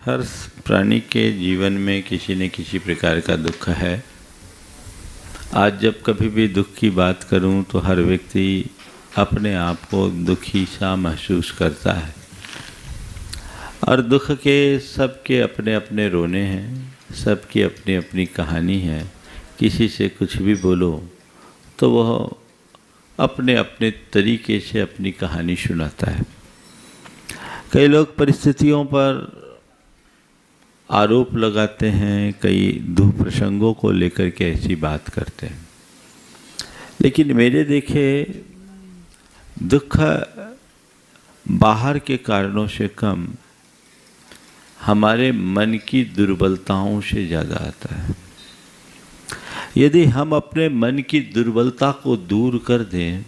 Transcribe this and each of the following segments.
हर प्राणी के जीवन में किसी न किसी प्रकार का दुख है। आज जब कभी भी दुख की बात करूं तो हर व्यक्ति अपने आप को दुखी सा महसूस करता है और दुख के सबके अपने अपने रोने हैं, सबकी अपनी अपनी कहानी है। किसी से कुछ भी बोलो तो वह अपने अपने तरीके से अपनी कहानी सुनाता है। कई लोग परिस्थितियों पर आरोप लगाते हैं, कई दुख प्रसंगों को लेकर के ऐसी बात करते हैं, लेकिन मेरे देखे दुख बाहर के कारणों से कम हमारे मन की दुर्बलताओं से ज़्यादा आता है। यदि हम अपने मन की दुर्बलता को दूर कर दें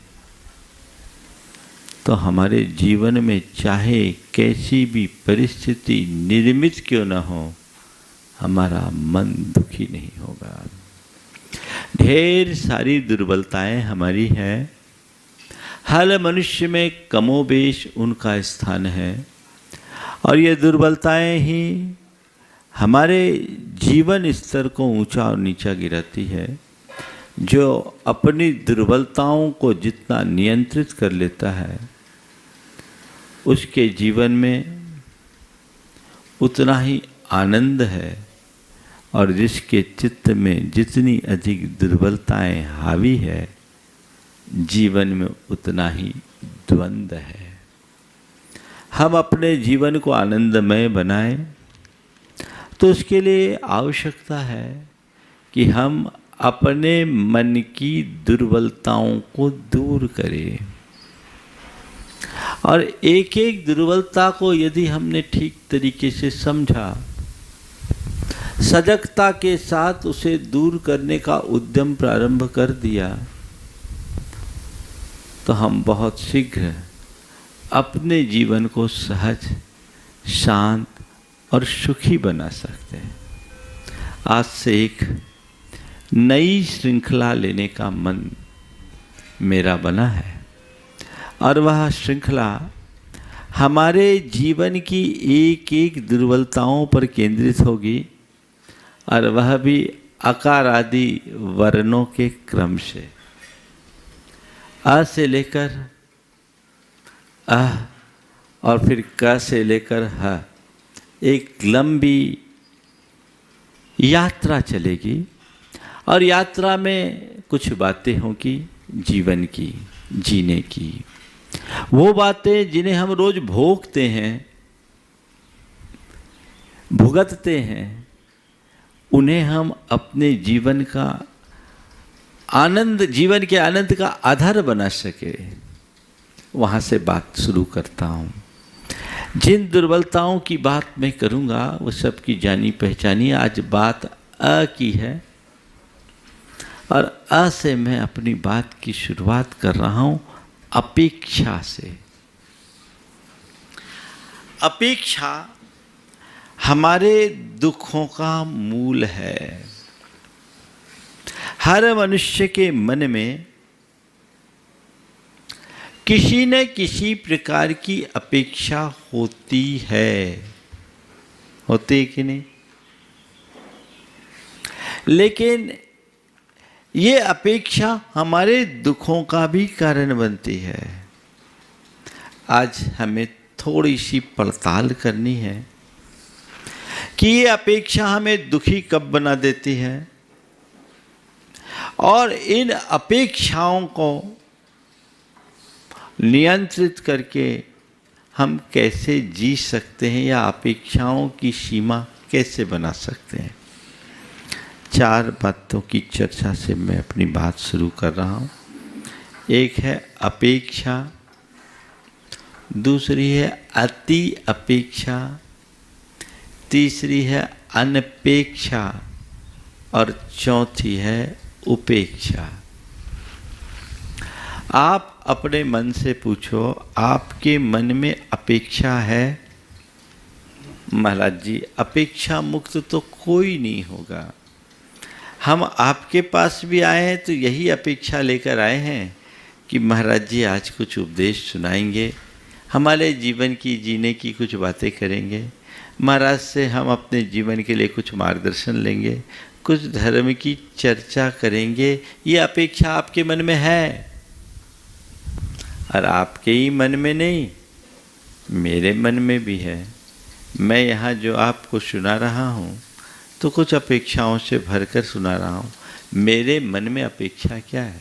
तो हमारे जीवन में चाहे कैसी भी परिस्थिति निर्मित क्यों न हो, हमारा मन दुखी नहीं होगा। ढेर सारी दुर्बलताएं हमारी हैं, हर मनुष्य में कमोबेश उनका स्थान है और ये दुर्बलताएं ही हमारे जीवन स्तर को ऊंचा और नीचा गिराती है। जो अपनी दुर्बलताओं को जितना नियंत्रित कर लेता है उसके जीवन में उतना ही आनंद है, और जिसके चित्त में जितनी अधिक दुर्बलताएं हावी है जीवन में उतना ही द्वंद्व है। हम अपने जीवन को आनंदमय बनाएं तो उसके लिए आवश्यकता है कि हम अपने मन की दुर्बलताओं को दूर करें, और एक एक दुर्बलता को यदि हमने ठीक तरीके से समझा, सजगता के साथ उसे दूर करने का उद्यम प्रारंभ कर दिया, तो हम बहुत शीघ्र अपने जीवन को सहज, शांत और सुखी बना सकते हैं। आज से एक नई श्रृंखला लेने का मन मेरा बना है, और वह श्रृंखला हमारे जीवन की एक एक दुर्बलताओं पर केंद्रित होगी, और वह भी आकार आदि वर्णों के क्रम से, अ से लेकर अह और फिर क से लेकर ह, एक लंबी यात्रा चलेगी। और यात्रा में कुछ बातें होंगी जीवन की, जीने की, वो बातें जिन्हें हम रोज भोगते हैं, भुगतते हैं, उन्हें हम अपने जीवन का आनंद, जीवन के आनंद का आधार बना सके, वहाँ से बात शुरू करता हूँ। जिन दुर्बलताओं की बात मैं करूँगा वो सबकी जानी पहचानी। आज बात अ की है, और अ से मैं अपनी बात की शुरुआत कर रहा हूँ अपेक्षा से। अपेक्षा हमारे दुखों का मूल है। हर मनुष्य के मन में किसी न किसी प्रकार की अपेक्षा होती है, होती है कि नहीं? लेकिन ये अपेक्षा हमारे दुखों का भी कारण बनती है। आज हमें थोड़ी सी पड़ताल करनी है कि ये अपेक्षा हमें दुखी कब बना देती है, और इन अपेक्षाओं को नियंत्रित करके हम कैसे जी सकते हैं, या अपेक्षाओं की सीमा कैसे बना सकते हैं। 4 बातों की चर्चा से मैं अपनी बात शुरू कर रहा हूँ। एक है अपेक्षा, दूसरी है अति अपेक्षा, तीसरी है अनपेक्षा, और चौथी है उपेक्षा। आप अपने मन से पूछो, आपके मन में अपेक्षा है? महाराज जी, अपेक्षा मुक्त तो कोई नहीं होगा। हम आपके पास भी आए हैं तो यही अपेक्षा लेकर आए हैं कि महाराज जी आज कुछ उपदेश सुनाएंगे, हमारे जीवन की जीने की कुछ बातें करेंगे, महाराज से हम अपने जीवन के लिए कुछ मार्गदर्शन लेंगे, कुछ धर्म की चर्चा करेंगे। ये अपेक्षा आपके मन में है, और आपके ही मन में नहीं, मेरे मन में भी है। मैं यहाँ जो आपको सुना रहा हूँ तो कुछ अपेक्षाओं से भरकर सुना रहा हूँ। मेरे मन में अपेक्षा क्या है?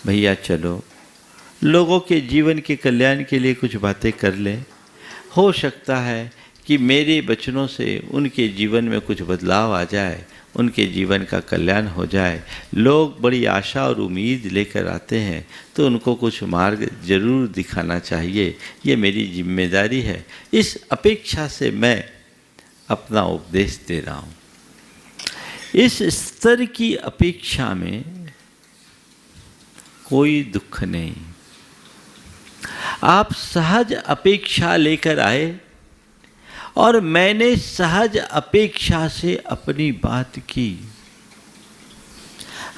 भैया चलो लोगों के जीवन के कल्याण के लिए कुछ बातें कर लें। हो सकता है कि मेरे वचनों से उनके जीवन में कुछ बदलाव आ जाए, उनके जीवन का कल्याण हो जाए। लोग बड़ी आशा और उम्मीद लेकर आते हैं तो उनको कुछ मार्ग जरूर दिखाना चाहिए, ये मेरी जिम्मेदारी है। इस अपेक्षा से मैं अपना उपदेश दे रहा हूँ। इस स्तर की अपेक्षा में कोई दुख नहीं। आप सहज अपेक्षा लेकर आए और मैंने सहज अपेक्षा से अपनी बात की।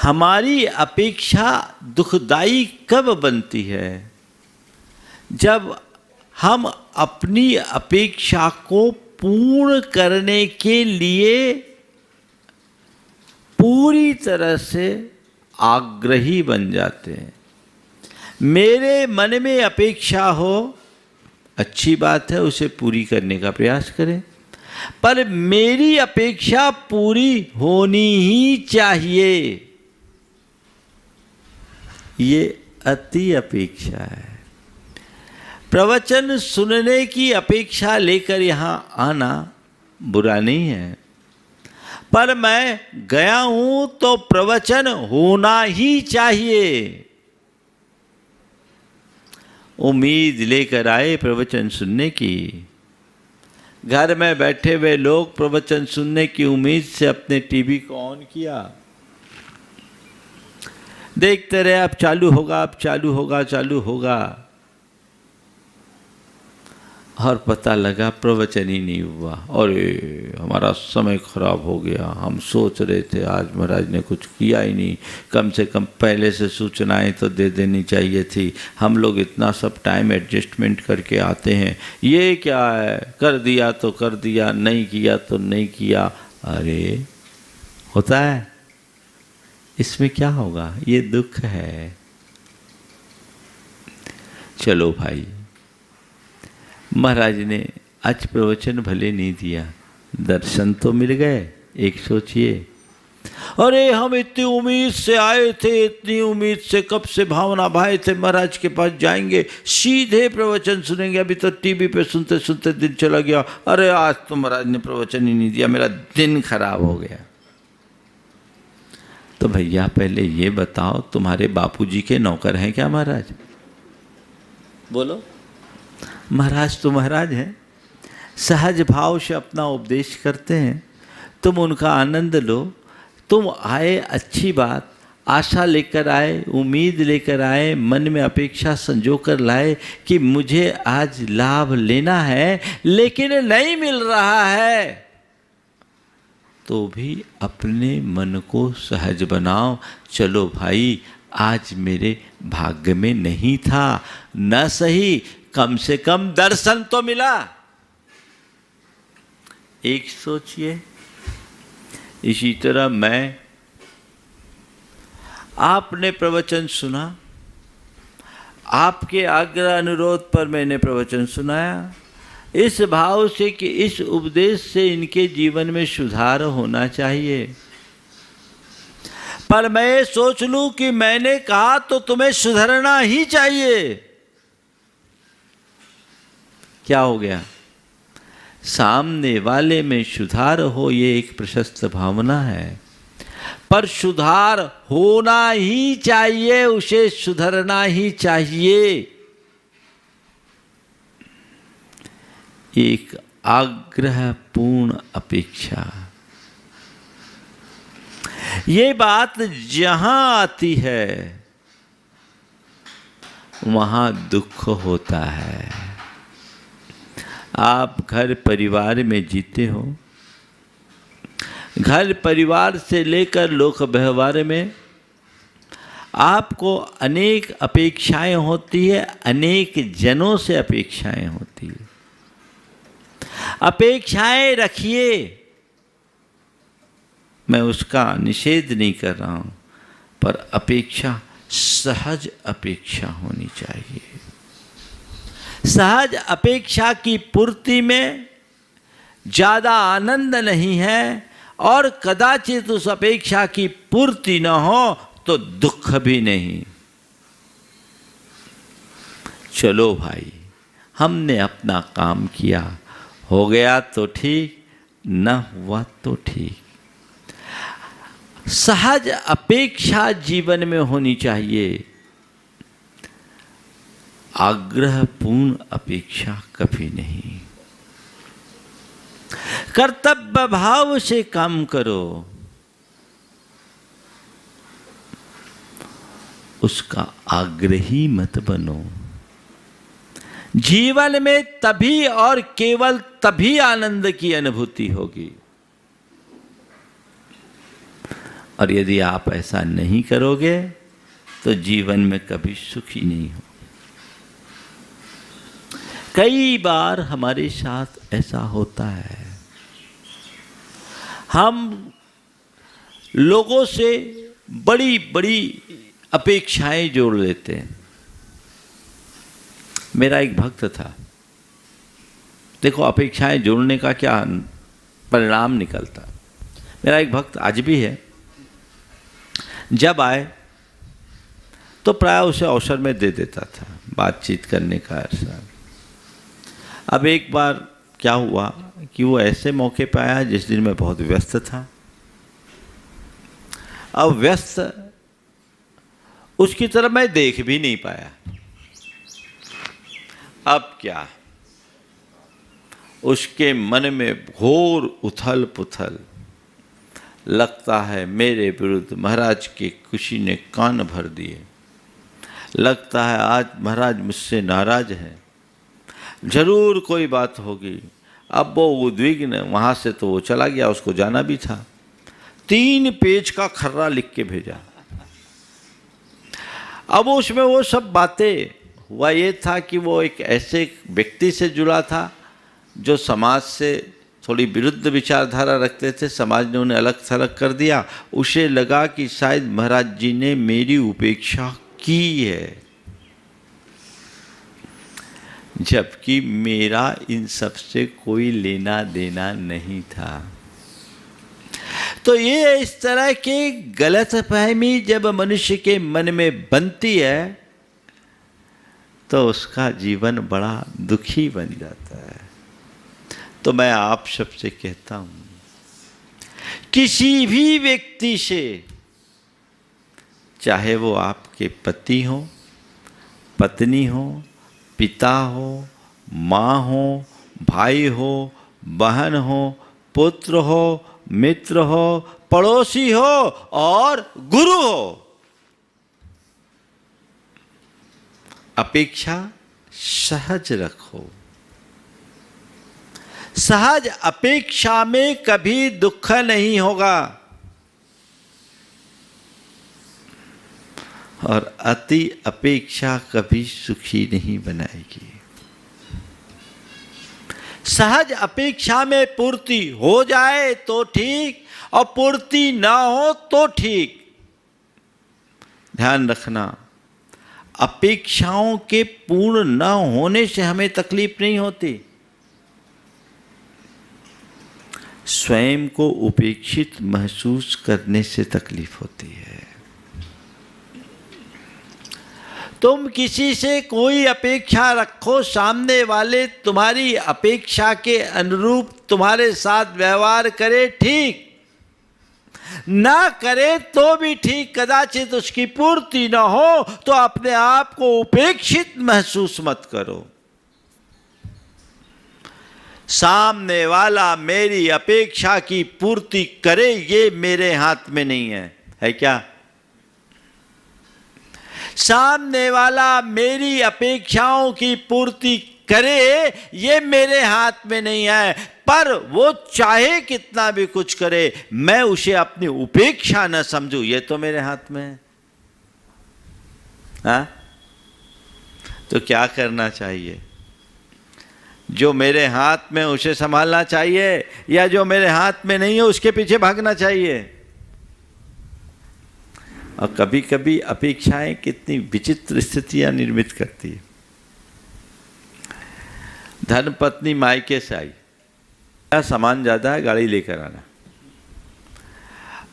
हमारी अपेक्षा दुखदाई कब बनती है? जब हम अपनी अपेक्षा को पूर्ण करने के लिए पूरी तरह से आग्रही बन जाते हैं। मेरे मन में अपेक्षा हो, अच्छी बात है, उसे पूरी करने का प्रयास करें, पर मेरी अपेक्षा पूरी होनी ही चाहिए। ये अति अपेक्षा है। प्रवचन सुनने की अपेक्षा लेकर यहाँ आना बुरा नहीं है, पर मैं गया हूं तो प्रवचन होना ही चाहिए। उम्मीद लेकर आए प्रवचन सुनने की। घर में बैठे हुए लोग प्रवचन सुनने की उम्मीद से अपने टीवी को ऑन किया, देखते रहे अब चालू होगा, अब चालू होगा, चालू होगा, और पता लगा प्रवचन ही नहीं हुआ। अरे हमारा समय खराब हो गया, हम सोच रहे थे आज महाराज ने कुछ किया ही नहीं, कम से कम पहले से सूचनाएं तो दे देनी चाहिए थी। हम लोग इतना सब टाइम एडजस्टमेंट करके आते हैं, ये क्या है, कर दिया तो कर दिया, नहीं किया तो नहीं किया। अरे होता है, इसमें क्या होगा? ये दुख है। चलो भाई, महाराज ने आज प्रवचन भले नहीं दिया, दर्शन तो मिल गए। एक सोचिए, अरे हम इतनी उम्मीद से आए थे, इतनी उम्मीद से कब से भावना भाई थे महाराज के पास जाएंगे, सीधे प्रवचन सुनेंगे। अभी तो टीवी पे सुनते सुनते दिन चला गया। अरे आज तो महाराज ने प्रवचन ही नहीं दिया, मेरा दिन खराब हो गया। तो भैया पहले ये बताओ, तुम्हारे बापूजी के नौकर हैं क्या महाराज? बोलो। महाराज तो महाराज हैं, सहज भाव से अपना उपदेश करते हैं, तुम उनका आनंद लो। तुम आए, अच्छी बात, आशा लेकर आए, उम्मीद लेकर आए, मन में अपेक्षा संजो कर लाए कि मुझे आज लाभ लेना है, लेकिन नहीं मिल रहा है, तो भी अपने मन को सहज बनाओ। चलो भाई, आज मेरे भाग्य में नहीं था, न सही कम से कम दर्शन तो मिला। एक सोचिए, इसी तरह मैं, आपने प्रवचन सुना, आपके आग्रह अनुरोध पर मैंने प्रवचन सुनाया, इस भाव से कि इस उपदेश से इनके जीवन में सुधार होना चाहिए। पर मैं सोच लूं कि मैंने कहा तो तुम्हें सुधरना ही चाहिए। क्या हो गया? सामने वाले में सुधार हो, ये एक प्रशस्त भावना है, पर सुधार होना ही चाहिए, उसे सुधरना ही चाहिए। एक आग्रहपूर्ण अपेक्षा, ये बात जहां आती है वहां दुख होता है। आप घर परिवार में जीते हो, घर परिवार से लेकर लोक व्यवहार में आपको अनेक अपेक्षाएं होती है, अनेक जनों से अपेक्षाएं होती है। अपेक्षाएं रखिए, मैं उसका निषेध नहीं कर रहा हूं, पर अपेक्षा सहज अपेक्षा होनी चाहिए। सहज अपेक्षा की पूर्ति में ज्यादा आनंद नहीं है, और कदाचित उस अपेक्षा की पूर्ति न हो तो दुख भी नहीं। चलो भाई, हमने अपना काम किया, हो गया तो ठीक, न हुआ तो ठीक। सहज अपेक्षा जीवन में होनी चाहिए, आग्रहपूर्ण अपेक्षा कभी नहीं। कर्तव्य भाव से काम करो, उसका आग्रही मत बनो। जीवन में तभी और केवल तभी आनंद की अनुभूति होगी, और यदि आप ऐसा नहीं करोगे तो जीवन में कभी सुखी नहीं हो। कई बार हमारे साथ ऐसा होता है, हम लोगों से बड़ी बड़ी अपेक्षाएं जोड़ लेते हैं। मेरा एक भक्त था, देखो अपेक्षाएं जोड़ने का क्या परिणाम निकलता। मेरा एक भक्त आज भी है, जब आए तो प्राय उसे अवसर में दे देता था बातचीत करने का अवसर। अब एक बार क्या हुआ कि वो ऐसे मौके पर आया जिस दिन मैं बहुत व्यस्त था। अब व्यस्त, उसकी तरफ मैं देख भी नहीं पाया। अब क्या, उसके मन में घोर उथल पुथल, लगता है मेरे विरुद्ध महाराज की खुशी ने कान भर दिए, लगता है आज महाराज मुझसे नाराज है, जरूर कोई बात होगी। अब वो उद्विग्न, वहाँ से तो वो चला गया, उसको जाना भी था। 3 पेज का खर्रा लिख के भेजा। अब उसमें वो सब बातें, हुआ ये था कि वो एक ऐसे व्यक्ति से जुड़ा था जो समाज से थोड़ी विरुद्ध विचारधारा रखते थे, समाज ने उन्हें अलग थलग कर दिया। उसे लगा कि शायद महाराज जी ने मेरी उपेक्षा की है, जबकि मेरा इन सब से कोई लेना देना नहीं था। तो ये इस तरह की गलतफहमी जब मनुष्य के मन में बनती है तो उसका जीवन बड़ा दुखी बन जाता है। तो मैं आप सबसे कहता हूं, किसी भी व्यक्ति से, चाहे वो आपके पति हो, पत्नी हो, पिता हो, माँ हो, भाई हो, बहन हो, पुत्र हो, मित्र हो, पड़ोसी हो और गुरु हो, अपेक्षा सहज रखो। सहज अपेक्षा में कभी दुख नहीं होगा, और अति अपेक्षा कभी सुखी नहीं बनाएगी। सहज अपेक्षा में पूर्ति हो जाए तो ठीक, और पूर्ति ना हो तो ठीक। ध्यान रखना, अपेक्षाओं के पूर्ण न होने से हमें तकलीफ नहीं होती, स्वयं को उपेक्षित महसूस करने से तकलीफ होती है। तुम किसी से कोई अपेक्षा रखो, सामने वाले तुम्हारी अपेक्षा के अनुरूप तुम्हारे साथ व्यवहार करे, ठीक, ना करे तो भी ठीक, कदाचित उसकी पूर्ति न हो तो अपने आप को उपेक्षित महसूस मत करो। सामने वाला मेरी अपेक्षा की पूर्ति करे, ये मेरे हाथ में नहीं है क्या? सामने वाला मेरी अपेक्षाओं की पूर्ति करे, ये मेरे हाथ में नहीं है, पर वो चाहे कितना भी कुछ करे, मैं उसे अपनी उपेक्षा न समझूं, ये तो मेरे हाथ में है। हाँ? तो क्या करना चाहिए? जो मेरे हाथ में उसे संभालना चाहिए या जो मेरे हाथ में नहीं है उसके पीछे भागना चाहिए। और कभी कभी अपेक्षाएं कितनी विचित्र स्थितियां निर्मित करती है। धर्मपत्नी मायके से आई, सामान ज़्यादा है, गाड़ी लेकर आना।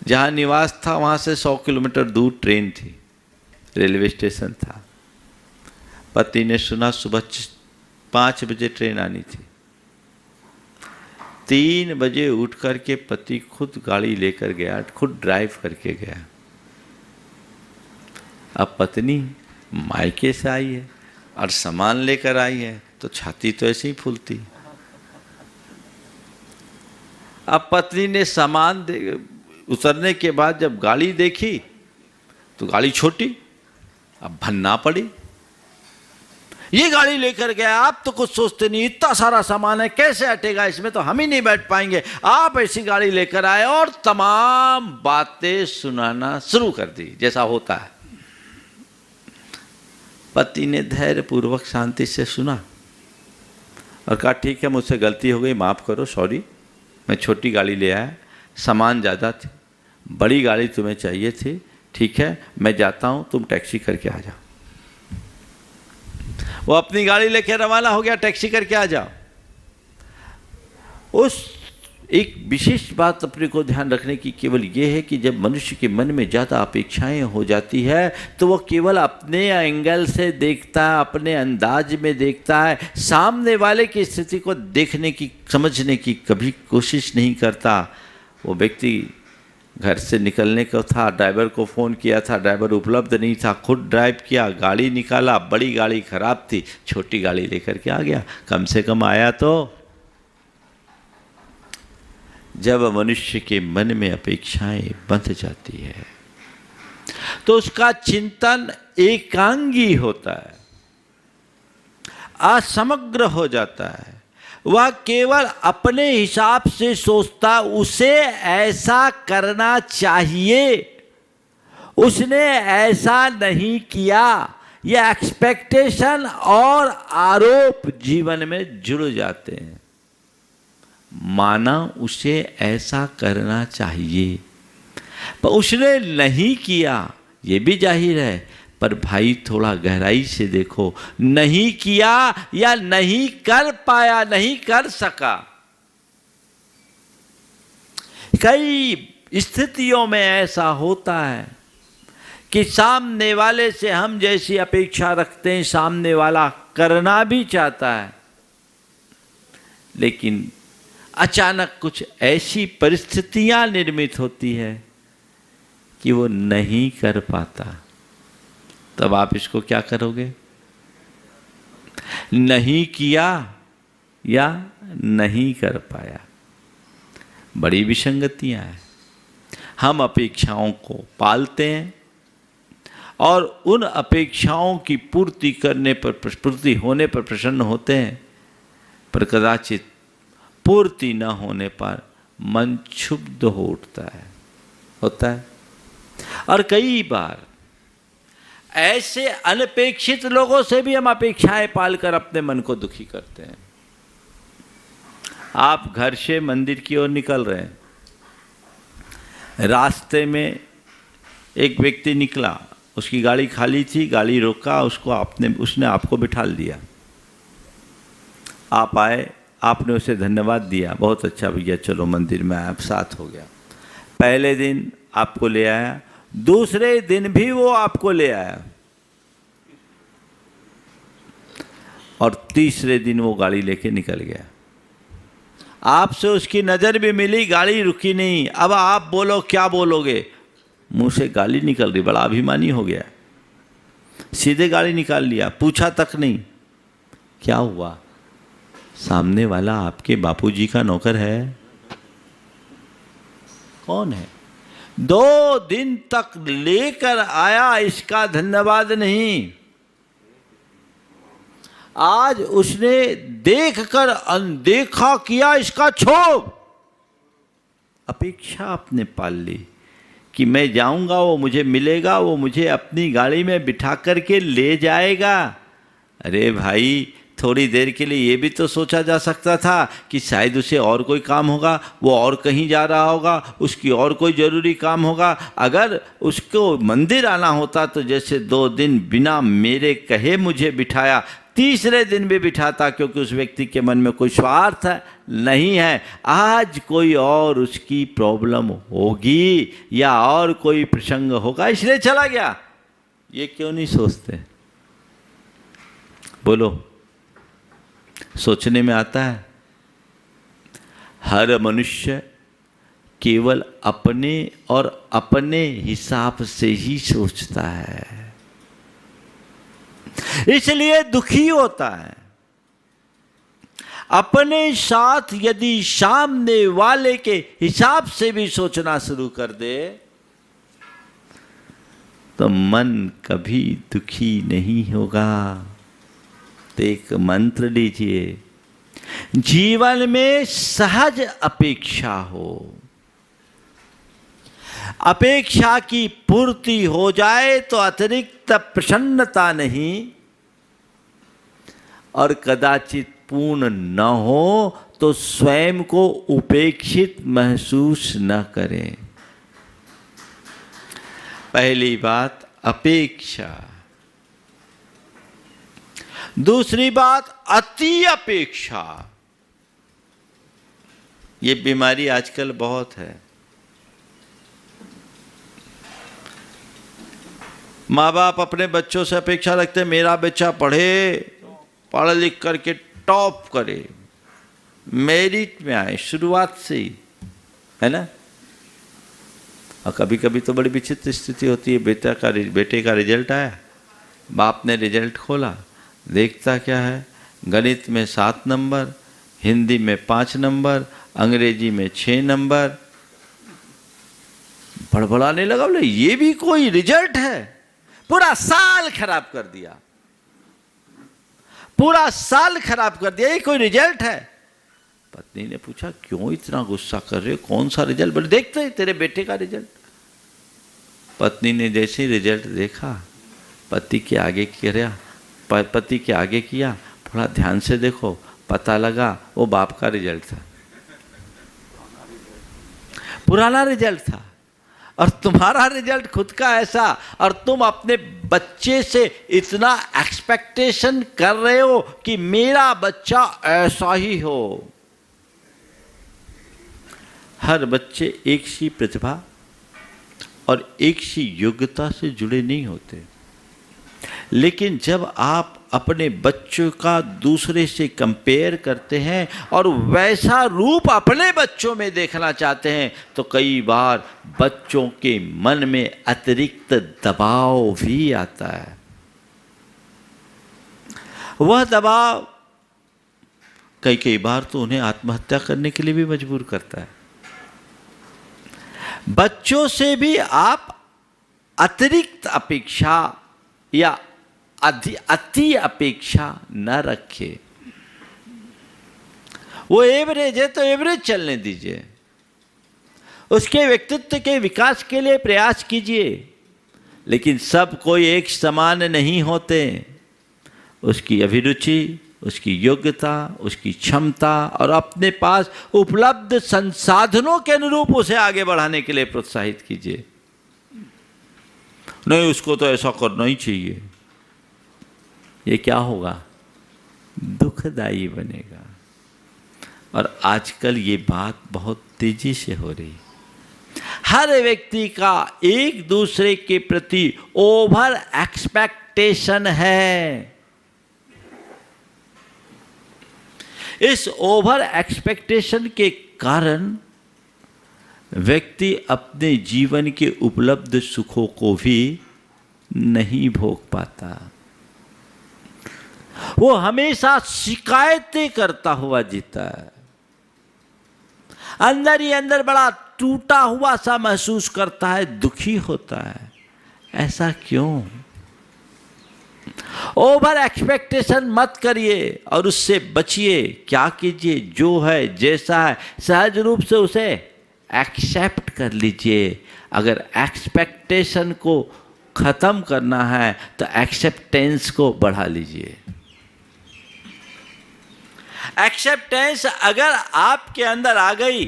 जहाँ निवास था वहाँ से 100 किलोमीटर दूर ट्रेन थी, रेलवे स्टेशन था। पति ने सुना सुबह 5 बजे ट्रेन आनी थी। 3 बजे उठ करके पति खुद गाड़ी लेकर गया, खुद ड्राइव करके गया। अब पत्नी मायके से आई है और सामान लेकर आई है तो छाती तो ऐसे ही फूलती। अब पत्नी ने सामान उतरने के बाद जब गाड़ी देखी तो गाड़ी छोटी, अब भन्ना पड़ी। ये गाड़ी लेकर गया, आप तो कुछ सोचते नहीं, इतना सारा सामान है कैसे हटेगा, इसमें तो हम ही नहीं बैठ पाएंगे, आप ऐसी गाड़ी लेकर आए, और तमाम बातें सुनाना शुरू कर दी जैसा होता है। पति ने धैर्य पूर्वक शांति से सुना और कहा ठीक है, मुझसे गलती हो गई, माफ़ करो, सॉरी, मैं छोटी गाड़ी ले आया, सामान ज़्यादा थी, बड़ी गाड़ी तुम्हें चाहिए थी, ठीक है मैं जाता हूँ, तुम टैक्सी करके आ जाओ। वो अपनी गाड़ी लेके रवाना हो गया, टैक्सी करके आ जाओ। उस एक विशेष बात अपने को ध्यान रखने की केवल ये है कि जब मनुष्य के मन में ज़्यादा अपेक्षाएं हो जाती है तो वो केवल अपने एंगल से देखता है, अपने अंदाज में देखता है, सामने वाले की स्थिति को देखने की, समझने की कभी कोशिश नहीं करता। वो व्यक्ति घर से निकलने को था, ड्राइवर को फ़ोन किया था, ड्राइवर उपलब्ध नहीं था, खुद ड्राइव किया, गाड़ी निकाला, बड़ी गाड़ी ख़राब थी, छोटी गाड़ी लेकर के आ गया, कम से कम आया तो। जब मनुष्य के मन में अपेक्षाएं बंध जाती है तो उसका चिंतन एकांगी होता है, असमग्र हो जाता है। वह केवल अपने हिसाब से सोचता, उसे ऐसा करना चाहिए, उसने ऐसा नहीं किया। यह एक्सपेक्टेशन और आरोप जीवन में जुड़ जाते हैं। माना उसे ऐसा करना चाहिए पर उसने नहीं किया, ये भी जाहिर है, पर भाई थोड़ा गहराई से देखो, नहीं किया या नहीं कर पाया, नहीं कर सका। कई स्थितियों में ऐसा होता है कि सामने वाले से हम जैसी अपेक्षा रखते हैं, सामने वाला करना भी चाहता है, लेकिन अचानक कुछ ऐसी परिस्थितियां निर्मित होती है कि वो नहीं कर पाता। तब आप इसको क्या करोगे? नहीं किया या नहीं कर पाया, बड़ी विसंगतियां हैं। हम अपेक्षाओं को पालते हैं और उन अपेक्षाओं की पूर्ति करने पर, पूर्ति होने पर प्रसन्न होते हैं, पर कदाचित पूर्ति न होने पर मन क्षुब्ध हो उठता है, होता है। और कई बार ऐसे अनपेक्षित लोगों से भी हम अपेक्षाएं पालकर अपने मन को दुखी करते हैं। आप घर से मंदिर की ओर निकल रहे हैं, रास्ते में एक व्यक्ति निकला, उसकी गाड़ी खाली थी, गाड़ी रोका, उसने आपको बिठा दिया। आप आए, आपने उसे धन्यवाद दिया, बहुत अच्छा भैया, चलो मंदिर में आप साथ हो गया। पहले दिन आपको ले आया, दूसरे दिन भी वो आपको ले आया, और तीसरे दिन वो गाड़ी लेके निकल गया। आपसे उसकी नज़र भी मिली, गाड़ी रुकी नहीं। अब आप बोलो, क्या बोलोगे? मुंह से गाली निकल रही, बड़ा अभिमानी हो गया, सीधे गाड़ी निकाल लिया, पूछा तक नहीं क्या हुआ। सामने वाला आपके बापूजी का नौकर है? कौन है? 2 दिन तक लेकर आया, इसका धन्यवाद नहीं। आज उसने देखकर अनदेखा किया, इसका क्षोभ। अपेक्षा आपने पाल ली कि मैं जाऊंगा, वो मुझे मिलेगा, वो मुझे अपनी गाड़ी में बिठा करके ले जाएगा। अरे भाई, थोड़ी देर के लिए ये भी तो सोचा जा सकता था कि शायद उसे और कोई काम होगा, वो और कहीं जा रहा होगा, उसकी और कोई ज़रूरी काम होगा। अगर उसको मंदिर आना होता तो जैसे 2 दिन बिना मेरे कहे मुझे बिठाया, तीसरे दिन भी बिठाता, क्योंकि उस व्यक्ति के मन में कोई स्वार्थ नहीं है। आज कोई और उसकी प्रॉब्लम होगी या और कोई प्रसंग होगा इसलिए चला गया, ये क्यों नहीं सोचते? बोलो, सोचने में आता है? हर मनुष्य केवल अपने और अपने हिसाब से ही सोचता है, इसलिए दुखी होता है। अपने साथ यदि सामने वाले के हिसाब से भी सोचना शुरू कर दे तो मन कभी दुखी नहीं होगा। तो एक मंत्र लीजिए, जीवन में सहज अपेक्षा हो, अपेक्षा की पूर्ति हो जाए तो अतिरिक्त प्रसन्नता नहीं, और कदाचित पूर्ण न हो तो स्वयं को उपेक्षित महसूस न करें। पहली बात अपेक्षा। दूसरी बात अति अपेक्षा। ये बीमारी आजकल बहुत है। माँ बाप अपने बच्चों से अपेक्षा रखते हैं, मेरा बच्चा पढ़े, पढ़ लिख करके टॉप करे, मेरिट में आए शुरुआत से ही, है ना। और कभी कभी तो बड़ी विचित्र स्थिति होती है, बेटे का रिजल्ट आया, बाप ने रिजल्ट खोला, देखता क्या है, गणित में 7 नंबर, हिंदी में 5 नंबर, अंग्रेजी में 6 नंबर। बड़बड़ाने लगा, बोले ये भी कोई रिजल्ट है? पूरा साल खराब कर दिया, पूरा साल खराब कर दिया, ये कोई रिजल्ट है? पत्नी ने पूछा क्यों इतना गुस्सा कर रहे हो, कौन सा रिजल्ट? बोले देखते हैं तेरे बेटे का रिजल्ट। पत्नी ने जैसे ही रिजल्ट देखा, पति के आगे किया, थोड़ा ध्यान से देखो, पता लगा वो बाप का रिजल्ट था, पुराना रिजल्ट था, और तुम्हारा रिजल्ट खुद का ऐसा, और तुम अपने बच्चे से इतना एक्सपेक्टेशन कर रहे हो कि मेरा बच्चा ऐसा ही हो। हर बच्चे एक सी प्रतिभा और एक सी योग्यता से जुड़े नहीं होते, लेकिन जब आप अपने बच्चों का दूसरे से कंपेयर करते हैं और वैसा रूप अपने बच्चों में देखना चाहते हैं तो कई बार बच्चों के मन में अतिरिक्त दबाव भी आता है। वह दबाव कई बार तो उन्हें आत्महत्या करने के लिए भी मजबूर करता है। बच्चों से भी आप अतिरिक्त अपेक्षा या अति अपेक्षा न रखें। वो एवरेज है तो एवरेज चलने दीजिए, उसके व्यक्तित्व के विकास के लिए प्रयास कीजिए, लेकिन सब कोई एक समान नहीं होते। उसकी अभिरुचि, उसकी योग्यता, उसकी क्षमता और अपने पास उपलब्ध संसाधनों के अनुरूप उसे आगे बढ़ाने के लिए प्रोत्साहित कीजिए। नहीं, उसको तो ऐसा करना ही चाहिए, ये क्या होगा? दुखदायी बनेगा। और आजकल ये बात बहुत तेजी से हो रही। हर व्यक्ति का एक दूसरे के प्रति ओवर एक्सपेक्टेशन है। इस ओवर एक्सपेक्टेशन के कारण व्यक्ति अपने जीवन के उपलब्ध सुखों को भी नहीं भोग पाता। वो हमेशा शिकायतें करता हुआ जीता है, अंदर ही अंदर बड़ा टूटा हुआ सा महसूस करता है, दुखी होता है। ऐसा क्यों? ओवर एक्सपेक्टेशन मत करिए और उससे बचिए। क्या कीजिए? जो है जैसा है सहज रूप से उसे एक्सेप्ट कर लीजिए। अगर एक्सपेक्टेशन को खत्म करना है तो एक्सेप्टेंस को बढ़ा लीजिए। एक्सेप्टेंस अगर आपके अंदर आ गई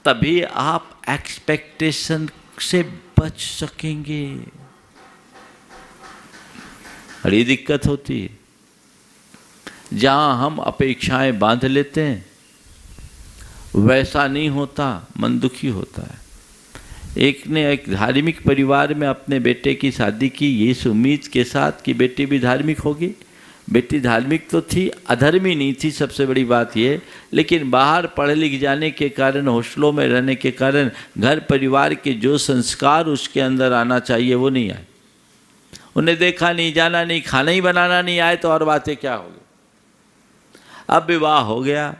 तभी आप एक्सपेक्टेशन से बच सकेंगे। बड़ी दिक्कत होती है जहां हम अपेक्षाएं बांध लेते हैं, वैसा नहीं होता, मन दुखी होता है। एक ने एक धार्मिक परिवार में अपने बेटे की शादी की ये उम्मीद के साथ कि बेटी भी धार्मिक होगी। बेटी धार्मिक तो थी, अधर्मी नहीं थी, सबसे बड़ी बात ये। लेकिन बाहर पढ़ लिख जाने के कारण, हॉस्टलों में रहने के कारण घर परिवार के जो संस्कार उसके अंदर आना चाहिए वो नहीं आए। उन्हें देखा नहीं, जाना नहीं, खाना ही बनाना नहीं आए तो और बातें क्या होगी। अब विवाह हो गया,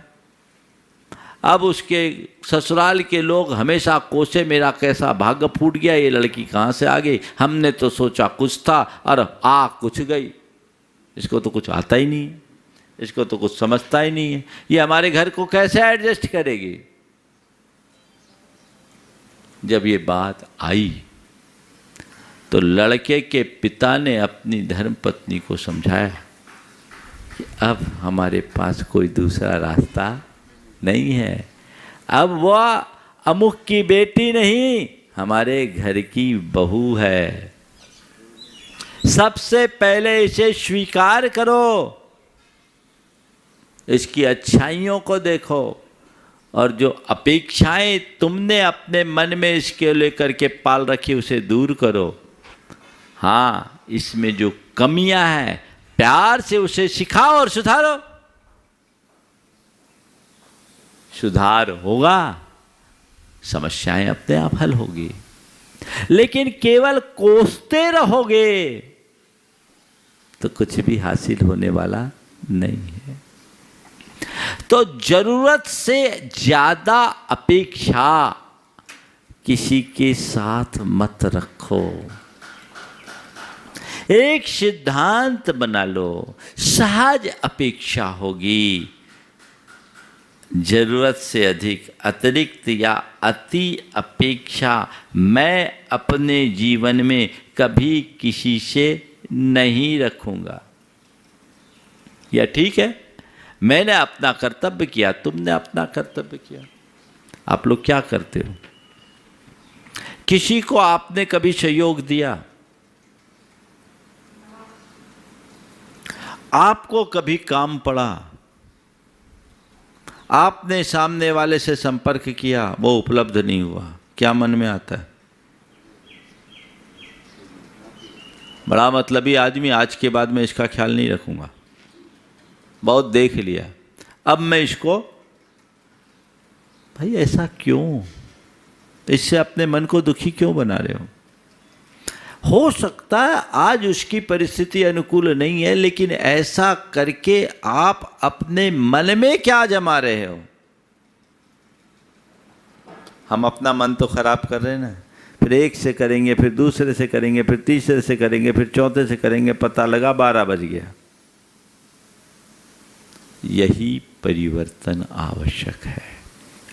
अब उसके ससुराल के लोग हमेशा कोसे मेरा कैसा भाग्य फूट गया, ये लड़की कहाँ से आ गई, हमने तो सोचा कुछ था और आ कुछ गई, इसको तो कुछ आता ही नहीं है, इसको तो कुछ समझता ही नहीं है, ये हमारे घर को कैसे एडजस्ट करेगी। जब ये बात आई तो लड़के के पिता ने अपनी धर्मपत्नी को समझाया कि अब हमारे पास कोई दूसरा रास्ता नहीं है, अब वह अमुक की बेटी नहीं, हमारे घर की बहू है। सबसे पहले इसे स्वीकार करो, इसकी अच्छाइयों को देखो और जो अपेक्षाएं तुमने अपने मन में इसके लेकर के पाल रखी उसे दूर करो। हाँ, इसमें जो कमियां हैं प्यार से उसे सिखाओ और सुधारो। सुधार होगा, समस्याएं अपने आप हल होगी। लेकिन केवल कोसते रहोगे तो कुछ भी हासिल होने वाला नहीं है। तो जरूरत से ज्यादा अपेक्षा किसी के साथ मत रखो। एक सिद्धांत बना लो, सहज अपेक्षा होगी। जरूरत से अधिक, अतिरिक्त या अति अपेक्षा मैं अपने जीवन में कभी किसी से नहीं रखूंगा। यह ठीक है, मैंने अपना कर्तव्य किया, तुमने अपना कर्तव्य किया। आप लोग क्या करते हो? किसी को आपने कभी सहयोग दिया, आपको कभी काम पड़ा, आपने सामने वाले से संपर्क किया, वो उपलब्ध नहीं हुआ, क्या मन में आता है? बड़ा मतलबी आदमी, आज के बाद मैं इसका ख्याल नहीं रखूंगा, बहुत देख लिया, अब मैं इसको। भाई ऐसा क्यों? इससे अपने मन को दुखी क्यों बना रहे हो सकता है आज उसकी परिस्थिति अनुकूल नहीं है, लेकिन ऐसा करके आप अपने मन में क्या जमा रहे हो? हम अपना मन तो खराब कर रहे हैं ना। फिर एक से करेंगे, फिर दूसरे से करेंगे, फिर तीसरे से करेंगे, फिर चौथे से करेंगे, पता लगा 12 बज गया। यही परिवर्तन आवश्यक है।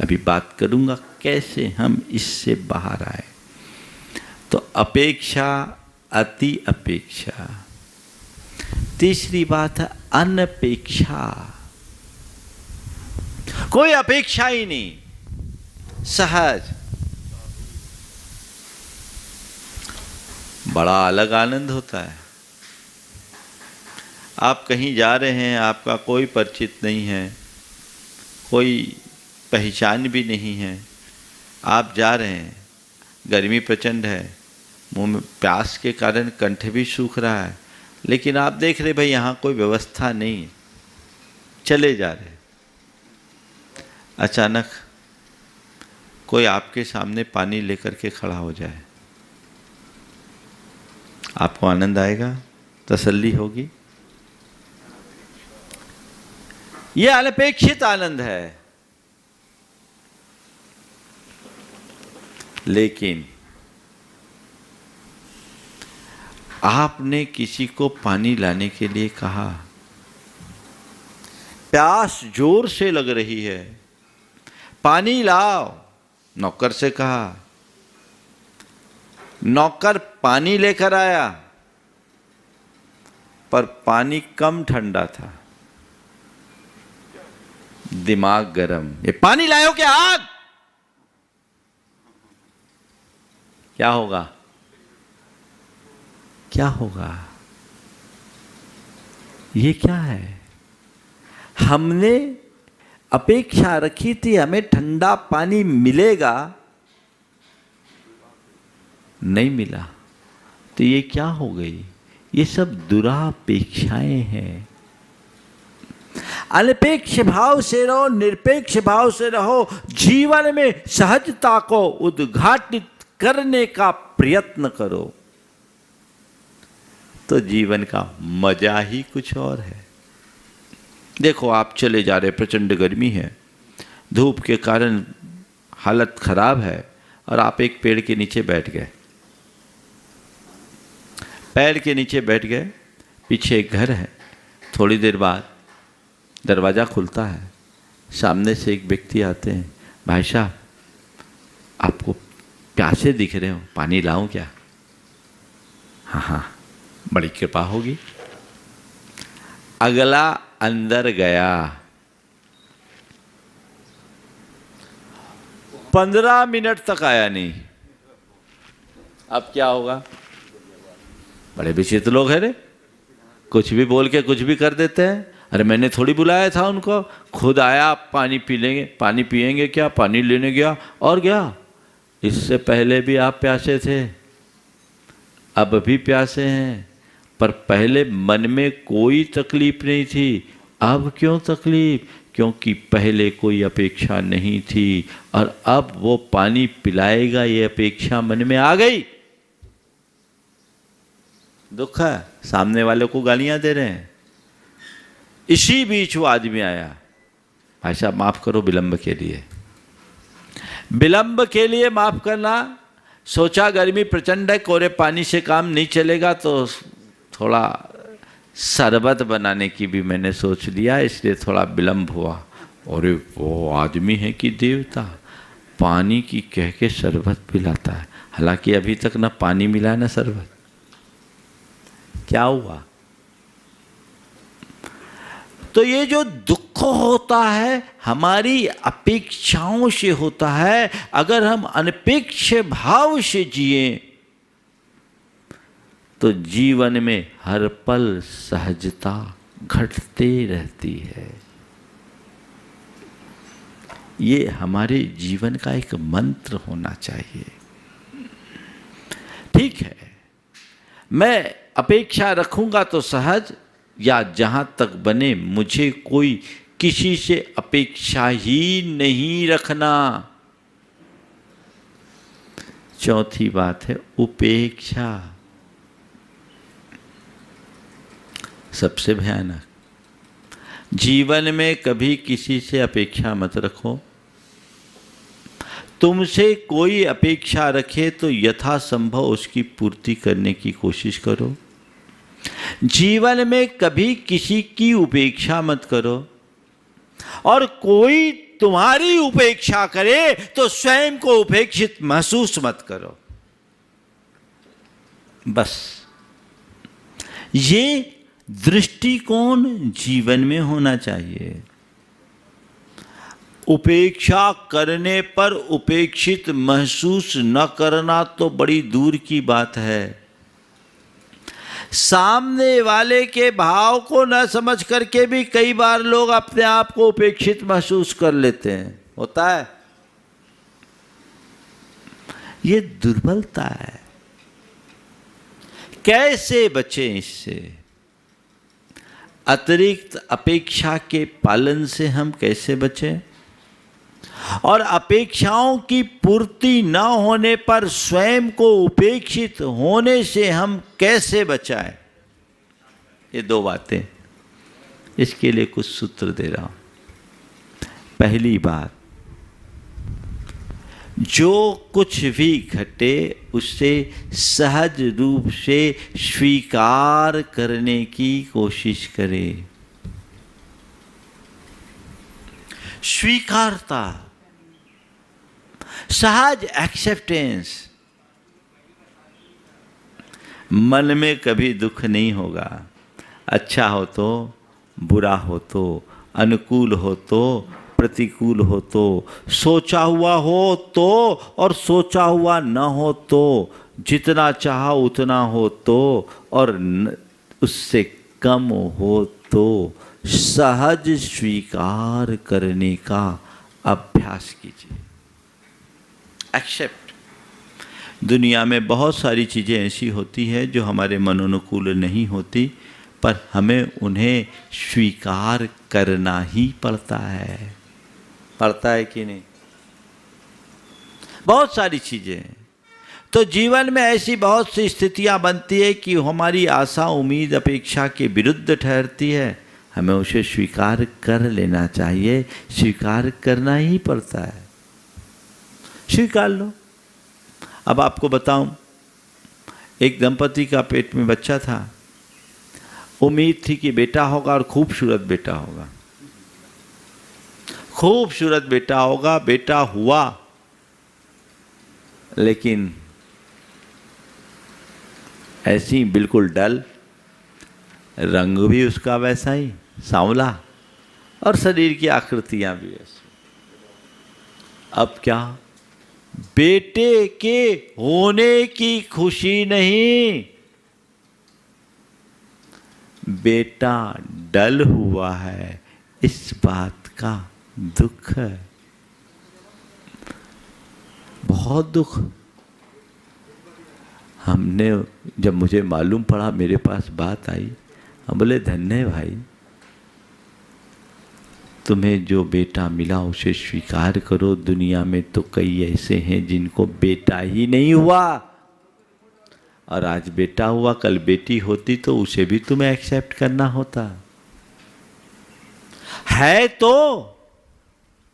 अभी बात करूंगा कैसे हम इससे बाहर आए। तो अपेक्षा, अति अपेक्षा। तीसरी बात है अनपेक्षा। कोई अपेक्षा ही नहीं, सहज। बड़ा अलग आनंद होता है। आप कहीं जा रहे हैं, आपका कोई परिचित नहीं है, कोई पहचान भी नहीं है, आप जा रहे हैं, गर्मी प्रचंड है, मुंह में प्यास के कारण कंठ भी सूख रहा है, लेकिन आप देख रहे भाई यहाँ कोई व्यवस्था नहीं है, चले जा रहे। अचानक कोई आपके सामने पानी लेकर के खड़ा हो जाए, आपको आनंद आएगा, तसल्ली होगी। यह अनपेक्षित आनंद है। लेकिन आपने किसी को पानी लाने के लिए कहा, प्यास जोर से लग रही है, पानी लाओ, नौकर से कहा, नौकर पानी लेकर आया, पर पानी कम ठंडा था, दिमाग गरम, ये पानी लायो क्या आग? क्या होगा? क्या होगा? ये क्या है? हमने अपेक्षा रखी थी हमें ठंडा पानी मिलेगा, नहीं मिला, तो ये क्या हो गई? ये सब दुरापेक्षाएं हैं। अनपेक्ष भाव से रहो, निरपेक्ष भाव से रहो, जीवन में सहजता को उद्घाटित करने का प्रयत्न करो, तो जीवन का मजा ही कुछ और है। देखो, आप चले जा रहे, प्रचंड गर्मी है, धूप के कारण हालत खराब है, और आप एक पेड़ के नीचे बैठ गए। पेड़ के नीचे बैठ गए, पीछे एक घर है। थोड़ी देर बाद दरवाज़ा खुलता है, सामने से एक व्यक्ति आते हैं। भाई साहब, आपको प्यासे दिख रहे हो, पानी लाऊं क्या? हाँ हाँ, बड़ी कृपा होगी। अगला अंदर गया, 15 मिनट तक आया नहीं। अब क्या होगा? बड़े विचित्र लोग हैं रे, कुछ भी बोल के कुछ भी कर देते हैं। अरे मैंने थोड़ी बुलाया था उनको, खुद आया, पानी पी लेंगे, पानी पिएंगे क्या? पानी लेने गया और गया। इससे पहले भी आप प्यासे थे, अब भी प्यासे हैं, पर पहले मन में कोई तकलीफ नहीं थी। अब क्यों तकलीफ? क्योंकि पहले कोई अपेक्षा नहीं थी, और अब वो पानी पिलाएगा ये अपेक्षा मन में आ गई। दुख है, सामने वाले को गालियां दे रहे हैं। इसी बीच वो आदमी आया, भाई साहब माफ करो विलंब के लिए। विलंब के लिए माफ करना, सोचा गर्मी प्रचंड है, कोरे पानी से काम नहीं चलेगा, तो थोड़ा शरबत बनाने की भी मैंने सोच लिया, इसलिए थोड़ा विलंब हुआ। और वो आदमी है कि देवता, पानी की कह के शरबत पिलाता है, हालांकि अभी तक ना पानी मिला ना शरबत। क्या हुआ? तो ये जो दुख होता है हमारी अपेक्षाओं से होता है। अगर हम अनपेक्ष भाव से जिए तो जीवन में हर पल सहजता घटते रहती है। ये हमारे जीवन का एक मंत्र होना चाहिए। ठीक है, मैं अपेक्षा रखूंगा तो सहज, या जहां तक बने मुझे कोई किसी से अपेक्षा ही नहीं रखना। चौथी बात है उपेक्षा, सबसे भयानक। जीवन में कभी किसी से अपेक्षा मत रखो। तुमसे कोई अपेक्षा रखे तो यथासंभव उसकी पूर्ति करने की कोशिश करो। जीवन में कभी किसी की उपेक्षा मत करो, और कोई तुम्हारी उपेक्षा करे तो स्वयं को उपेक्षित महसूस मत करो। बस ये दृष्टिकोण जीवन में होना चाहिए। उपेक्षा करने पर उपेक्षित महसूस न करना तो बड़ी दूर की बात है। सामने वाले के भाव को न समझ करके भी कई बार लोग अपने आप को उपेक्षित महसूस कर लेते हैं, होता है। ये दुर्बलता है। कैसे बचें इससे? अतिरिक्त अपेक्षा के पालन से हम कैसे बचें, और अपेक्षाओं की पूर्ति न होने पर स्वयं को उपेक्षित होने से हम कैसे बचाएं? ये दो बातें, इसके लिए कुछ सूत्र दे रहा हूं। पहली बात, जो कुछ भी घटे उसे सहज रूप से स्वीकार करने की कोशिश करें। स्वीकारता, सहज एक्सेप्टेंस। मन में कभी दुख नहीं होगा, अच्छा हो तो, बुरा हो तो, अनुकूल हो तो, प्रतिकूल हो तो, सोचा हुआ हो तो और सोचा हुआ न हो तो, जितना चाहा उतना हो तो और उससे कम हो तो सहज स्वीकार करने का अभ्यास कीजिए। एक्सेप्ट। दुनिया में बहुत सारी चीज़ें ऐसी होती है जो हमारे मनोनुकूल नहीं होती, पर हमें उन्हें स्वीकार करना ही पड़ता है। पड़ता है कि नहीं? बहुत सारी चीज़ें। तो जीवन में ऐसी बहुत सी स्थितियां बनती है कि हमारी आशा उम्मीद अपेक्षा के विरुद्ध ठहरती है। हमें उसे स्वीकार कर लेना चाहिए, स्वीकार करना ही पड़ता है। स्वीकार लो। अब आपको बताऊं, एक दंपति का पेट में बच्चा था। उम्मीद थी कि बेटा होगा और खूबसूरत बेटा होगा, खूबसूरत बेटा होगा। बेटा हुआ, लेकिन ऐसी बिल्कुल डल, रंग भी उसका वैसा ही सांवला और शरीर की आकृतियां भी ऐसी। अब क्या? बेटे के होने की खुशी नहीं, बेटा डल हुआ है इस बात का दुख है। बहुत दुख। हमने जब मुझे मालूम पड़ा, मेरे पास बात आई, हम बोले धन्य भाई, तुम्हें जो बेटा मिला उसे स्वीकार करो। दुनिया में तो कई ऐसे हैं जिनको बेटा ही नहीं हुआ, और आज बेटा हुआ, कल बेटी होती तो उसे भी तुम्हें एक्सेप्ट करना होता है। तो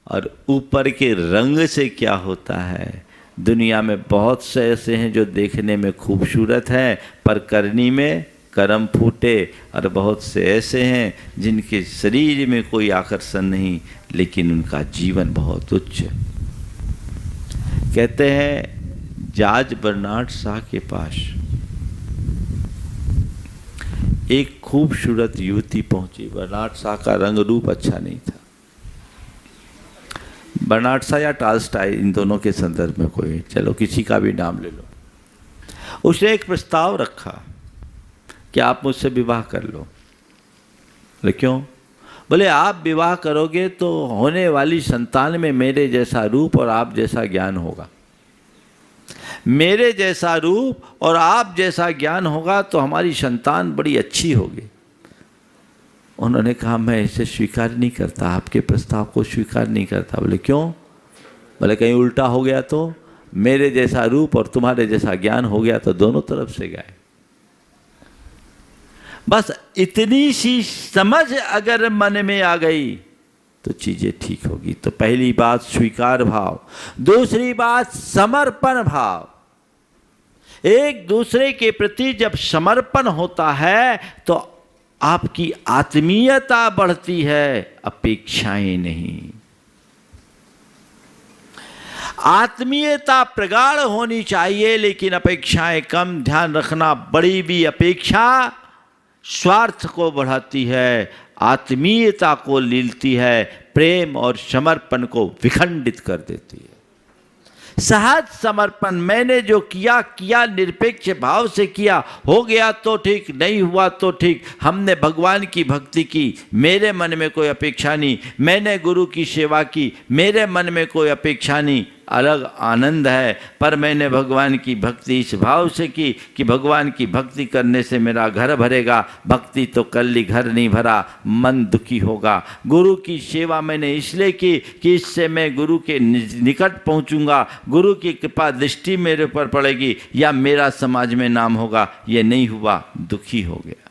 और ऊपर के रंग से क्या होता है? दुनिया में बहुत से ऐसे हैं जो देखने में खूबसूरत हैं पर करनी में कर्म फूटे, और बहुत से ऐसे हैं जिनके शरीर में कोई आकर्षण नहीं, लेकिन उनका जीवन बहुत उच्च। कहते हैं जॉर्ज बर्नार्ड शॉ के पास एक खूबसूरत युवती पहुंची। बर्नार्ड शॉ का रंग रूप अच्छा नहीं था। बर्नार्ड शॉ या टॉल्स्टॉय, इन दोनों के संदर्भ में कोई, चलो किसी का भी नाम ले लो। उसने एक प्रस्ताव रखा कि आप मुझसे विवाह कर लो। बोले क्यों? बोले आप विवाह करोगे तो होने वाली संतान में मेरे जैसा रूप और आप जैसा ज्ञान होगा। मेरे जैसा रूप और आप जैसा ज्ञान होगा तो हमारी संतान बड़ी अच्छी होगी। उन्होंने कहा मैं इसे स्वीकार नहीं करता, आपके प्रस्ताव को स्वीकार नहीं करता। बोले क्यों? बोले कहीं उल्टा हो गया तो? मेरे जैसा रूप और तुम्हारे जैसा ज्ञान हो गया तो दोनों तरफ से गए। बस इतनी सी समझ अगर मन में आ गई तो चीजें ठीक होगी। तो पहली बात स्वीकार भाव, दूसरी बात समर्पण भाव। एक दूसरे के प्रति जब समर्पण होता है तो आपकी आत्मीयता बढ़ती है, अपेक्षाएं नहीं। आत्मीयता प्रगाढ़ होनी चाहिए लेकिन अपेक्षाएं कम। ध्यान रखना, बड़ी भी अपेक्षा स्वार्थ को बढ़ाती है, आत्मीयता को लीलती है, प्रेम और समर्पण को विखंडित कर देती है। सहज समर्पण, मैंने जो किया किया, निरपेक्ष भाव से किया, हो गया तो ठीक, नहीं हुआ तो ठीक। हमने भगवान की भक्ति की, मेरे मन में कोई अपेक्षा नहीं। मैंने गुरु की सेवा की, मेरे मन में कोई अपेक्षा नहीं। अलग आनंद है, पर मैंने भगवान की भक्ति इस भाव से की कि भगवान की भक्ति करने से मेरा घर भरेगा। भक्ति तो कल ही घर नहीं भरा, मन दुखी होगा। गुरु की सेवा मैंने इसलिए की कि इससे मैं गुरु के निकट पहुंचूंगा, गुरु की कृपा दृष्टि मेरे ऊपर पड़ेगी या मेरा समाज में नाम होगा। ये नहीं हुआ, दुखी हो गया।